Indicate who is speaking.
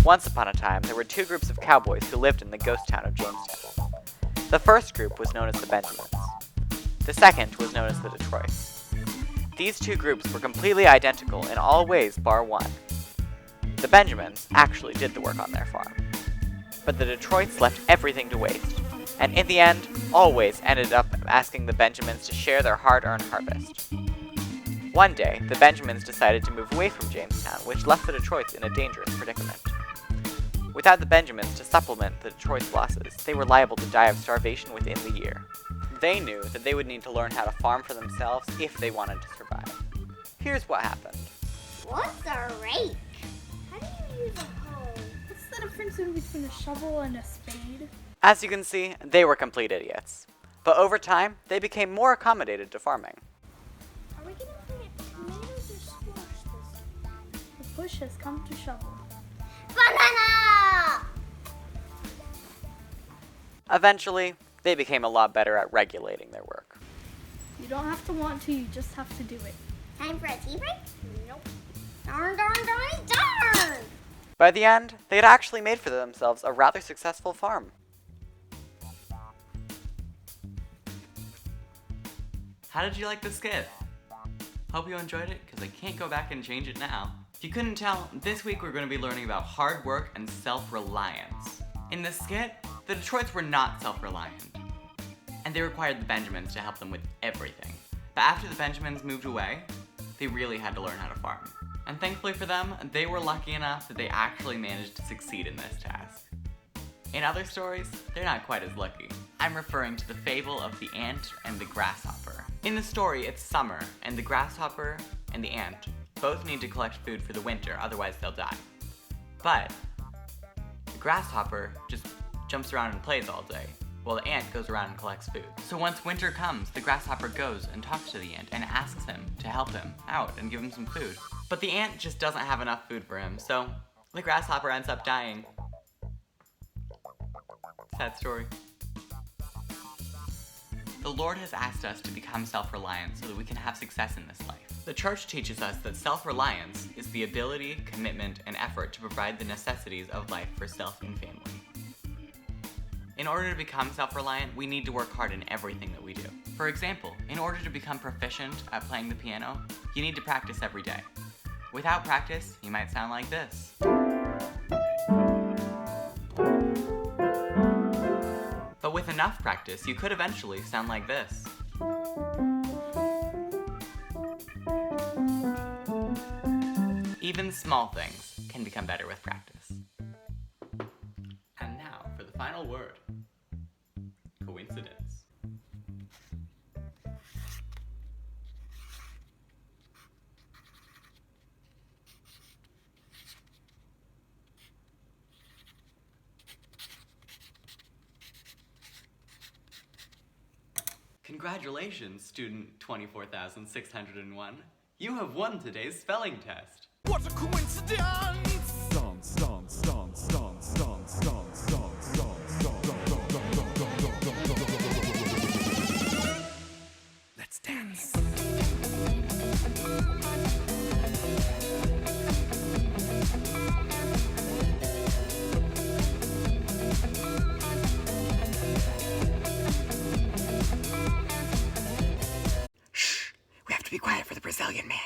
Speaker 1: Once upon a time, there were two groups of cowboys who lived in the ghost town of Jamestown. The first group was known as the Benjamins. The second was known as the Detroits. These two groups were completely identical in all ways bar one. The Benjamins actually did the work on their farm. But the Detroits left everything to waste, and in the end, always ended up asking the Benjamins to share their hard-earned harvest. One day, the Benjamins decided to move away from Jamestown, which left the Detroits in a dangerous predicament. Without the Benjamins to supplement the Detroit's losses, they were liable to die of starvation within the year. They knew that they would need to learn how to farm for themselves if they wanted to survive. Here's what happened.
Speaker 2: What's a rake? How do you use a hoe?
Speaker 3: What's the difference between a shovel and a spade?
Speaker 1: As you can see, they were complete idiots. But over time, they became more accommodated to farming.
Speaker 3: Are we gonna plant tomatoes or squash this year? The push has come to shovel.
Speaker 2: Banana!
Speaker 1: Eventually, they became a lot better at regulating their work.
Speaker 3: You don't have to want to, you just have to do it.
Speaker 2: Time for a tea break? Nope. Darn, darn, darn, darn!
Speaker 1: By the end, they had actually made for themselves a rather successful farm.
Speaker 4: How did you like the skit? Hope you enjoyed it, because I can't go back and change it now. If you couldn't tell, this week we're going to be learning about hard work and self-reliance. In the skit, the Detroits were not self-reliant, and they required the Benjamins to help them with everything. But after the Benjamins moved away, they really had to learn how to farm. And thankfully for them, they were lucky enough that they actually managed to succeed in this task. In other stories, they're not quite as lucky. I'm referring to the fable of the ant and the grasshopper. In the story, it's summer, and the grasshopper and the ant both need to collect food for the winter, otherwise they'll die. But the grasshopper just jumps around and plays all day, while the ant goes around and collects food. So once winter comes, the grasshopper goes and talks to the ant and asks him to help him out and give him some food. But the ant just doesn't have enough food for him, so the grasshopper ends up dying. Sad story. The Lord has asked us to become self-reliant so that we can have success in this life. The church teaches us that self-reliance is the ability, commitment, and effort to provide the necessities of life for self and family. In order to become self-reliant, we need to work hard in everything that we do. For example, in order to become proficient at playing the piano, you need to practice every day. Without practice, you might sound like this. But with enough practice, you could eventually sound like this. Even small things can become better with practice. And now for the final word. Coincidence. Congratulations, student 24,601. You have won today's spelling test.
Speaker 5: What a coincidence! Dance, dance, dance, dance, dance, dance, dance, dance. Let's dance.
Speaker 1: Shh! We have to be quiet for the Brazilian man.